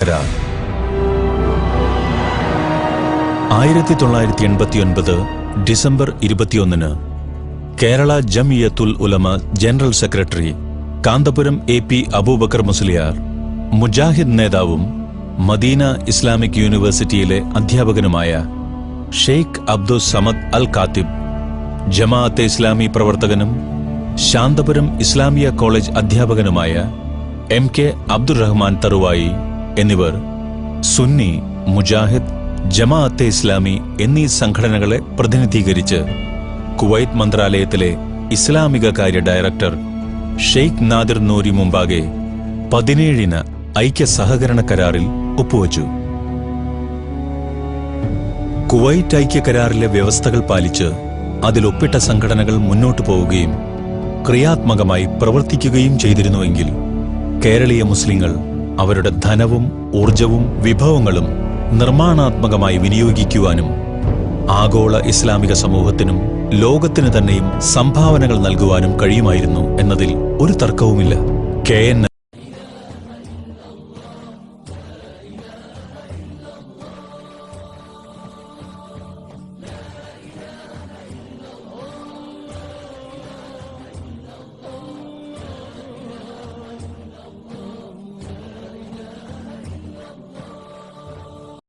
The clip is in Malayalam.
കരാർ 1989 December 21 Kerala Jamiyyathul Ulama general secretary Kanthapuram A P. Aboobacker Musliyar, Mujahid നേതാവും മദീന ഇസ്ലാമിക് യൂണിവേഴ്സിറ്റിയിലെ അധ്യാപകനുമായ ഷെയ്ഖ് അബ്ദുസ് സമദ് അൽ കാത്തിബ്, ജമാഅത്തെ ഇസ്ലാമി പ്രവർത്തകനും ശാന്തപുരം ഇസ്ലാമിയ കോളേജ് അധ്യാപകനുമായ എം.കെ. അബ്ദുറഹ്മാൻ തറുവായി എന്നിവർ സുന്നി, മുജാഹിദ്, ജമാഅത്തെ ഇസ്ലാമി എന്നീ സംഘടനകളെ പ്രതിനിധീകരിച്ച് കുവൈറ്റ് മന്ത്രാലയത്തിലെ ഇസ്ലാമിക കാര്യ ഡയറക്ടർ ഷെയ്ഖ് നാദിർ നൂരി മുമ്പാകെ 17 ഐക്യ സഹകരണ കരാറിൽ ഒപ്പുവച്ചു. കുവൈറ്റ് ഐക്യ കരാറിലെ വ്യവസ്ഥകൾ പാലിച്ച് അതിലൊപ്പിട്ട സംഘടനകൾ മുന്നോട്ടു പോവുകയും ക്രിയാത്മകമായി പ്രവർത്തിക്കുകയും ചെയ്തിരുന്നുവെങ്കിൽ കേരളീയ മുസ്ലിങ്ങൾ അവരുടെ ധനവും ഊർജവും വിഭവങ്ങളും നിർമ്മാണാത്മകമായി വിനിയോഗിക്കുവാനും ആഗോള ഇസ്ലാമിക സമൂഹത്തിനും ലോകത്തിനു തന്നെയും സംഭാവനകൾ നൽകുവാനും കഴിയുമായിരുന്നു എന്നതിൽ ഒരു തർക്കവുമില്ല. കെ.എൻ.